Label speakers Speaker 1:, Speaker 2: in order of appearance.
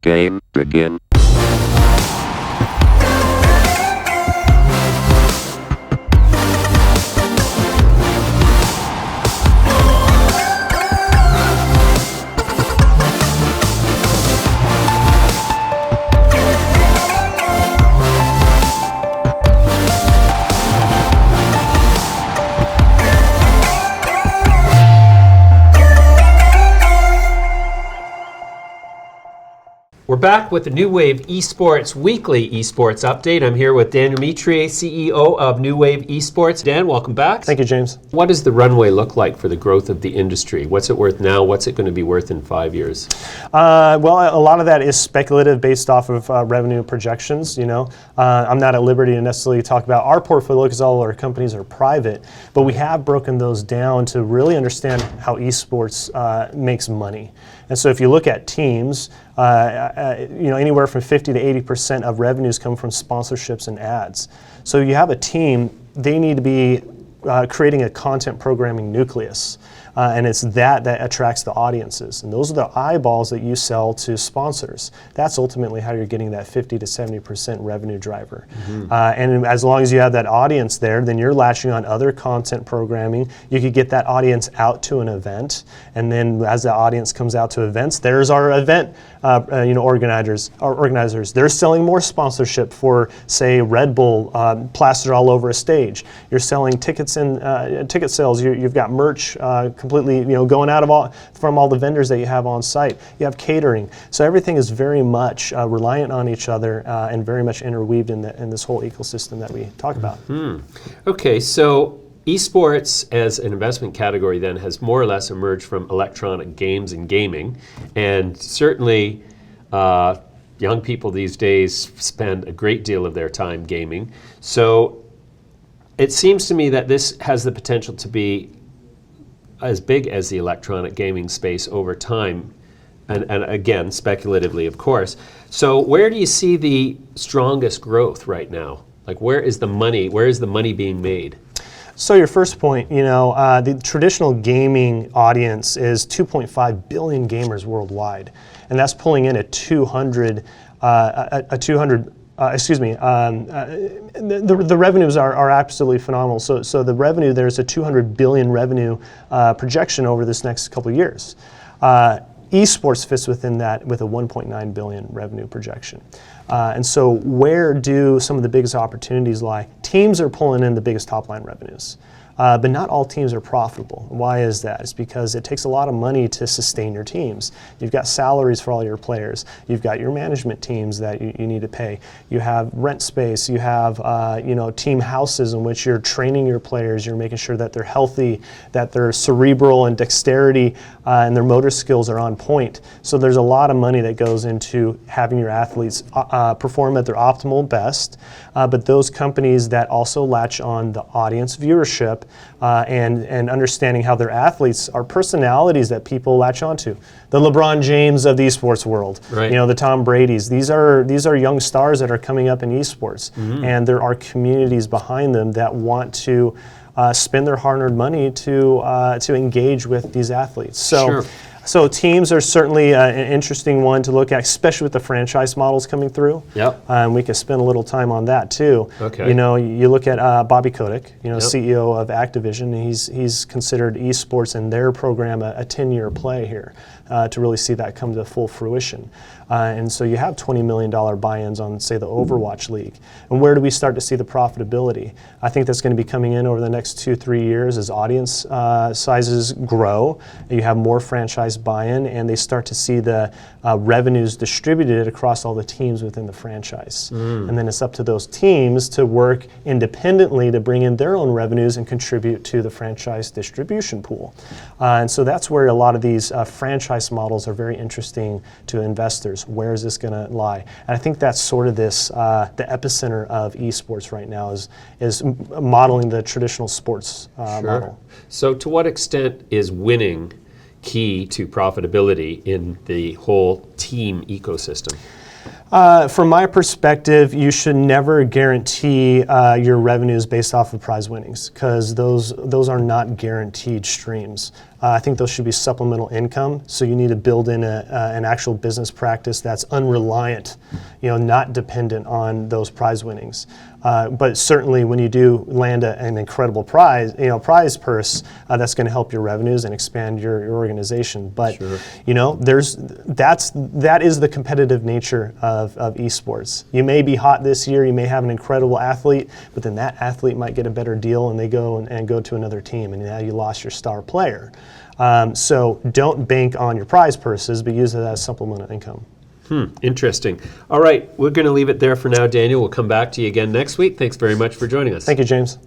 Speaker 1: Game begin.
Speaker 2: We're back with the New Wave Esports Weekly Esports Update. I'm here with Dan Demetrier, CEO of New Wave Esports. Dan, welcome back.
Speaker 3: Thank you, James.
Speaker 2: What does the runway look like for the growth of the industry? What's it worth now? What's it going to be worth in 5 years?
Speaker 3: Well, a lot of that is speculative based off of revenue projections. I'm not at liberty to necessarily talk about our portfolio because all our companies are private, but we have broken those down to really understand how esports makes money. And so if you look at teams, anywhere from 50 to 80% of revenues come from sponsorships and ads. So you have a team, they need to be creating a content programming nucleus. And it's that attracts the audiences. And those are the eyeballs that you sell to sponsors. That's ultimately how you're getting that 50 to 70% revenue driver. Mm-hmm. And as long as you have that audience there, then you're latching on other content programming. You could get that audience out to an event. And then as the audience comes out to events, there's our event organizers. They're selling more sponsorship for, say, Red Bull plastered all over a stage. You're selling tickets and ticket sales. You've got merch completely, going out from all the vendors that you have on site. You have catering. So everything is very much reliant on each other and very much interweaved in this whole ecosystem that we talk about.
Speaker 2: Mm-hmm. Okay, so esports as an investment category then has more or less emerged from electronic games and gaming, and certainly young people these days spend a great deal of their time gaming. So it seems to me that this has the potential to be as big as the electronic gaming space over time, and again, speculatively, of course. So where do you see the strongest growth right now? Like, where is the money being made?
Speaker 3: So your first point, the traditional gaming audience is 2.5 billion gamers worldwide, and that's pulling in the revenues are absolutely phenomenal. So the revenue, there's a 200 billion revenue projection over this next couple of years. Esports fits within that with a 1.9 billion revenue projection. And so where do some of the biggest opportunities lie? Teams are pulling in the biggest top line revenues. But not all teams are profitable. Why is that? It's because it takes a lot of money to sustain your teams. You've got salaries for all your players. You've got your management teams that you need to pay. You have rent space. You have team houses in which you're training your players. You're making sure that they're healthy, that their cerebral and dexterity and their motor skills are on point. So there's a lot of money that goes into having your athletes perform at their optimal best. But those companies that also latch on the audience viewership and understanding how their athletes are personalities that people latch onto. The LeBron James of the esports world,
Speaker 2: right.
Speaker 3: The Tom Brady's. These are young stars that are coming up in esports, and there are communities behind them that want to spend their hard-earned money to engage with these athletes. So.
Speaker 2: Sure.
Speaker 3: So teams are certainly an interesting one to look at, especially with the franchise models coming through.
Speaker 2: Yep.
Speaker 3: We could spend a little time on that too.
Speaker 2: Okay.
Speaker 3: You look at Bobby Kotick,
Speaker 2: Yep.
Speaker 3: CEO of Activision. He's considered esports and their program a 10-year play here to really see that come to full fruition. And so you have $20 million buy-ins on, say, the Overwatch League. And where do we start to see the profitability? I think that's going to be coming in over the next 2-3 years as audience sizes grow. You have more franchise buy-in, and they start to see the revenues distributed across all the teams within the franchise. And then it's up to those teams to work independently to bring in their own revenues and contribute to the franchise distribution pool. And so that's where a lot of these franchise models are very interesting to investors. Where is this going to lie? And I think that's sort of this, the epicenter of esports right now is modeling the traditional sports model.
Speaker 2: So to what extent is winning key to profitability in the whole team ecosystem?
Speaker 3: From my perspective, you should never guarantee your revenues based off of prize winnings, because those are not guaranteed streams. I think those should be supplemental income. So you need to build in an actual business practice that's unreliant, not dependent on those prize winnings. But certainly, when you do land an incredible prize purse, that's going to help your revenues and expand your organization. But
Speaker 2: Sure.
Speaker 3: that is the competitive nature of esports. You may be hot this year, you may have an incredible athlete, but then that athlete might get a better deal, and they go and go to another team, and now you lost your star player. So don't bank on your prize purses, but use it as supplemental income.
Speaker 2: Interesting. All right, we're going to leave it there for now, Daniel. We'll come back to you again next week. Thanks very much for joining us.
Speaker 3: Thank you, James.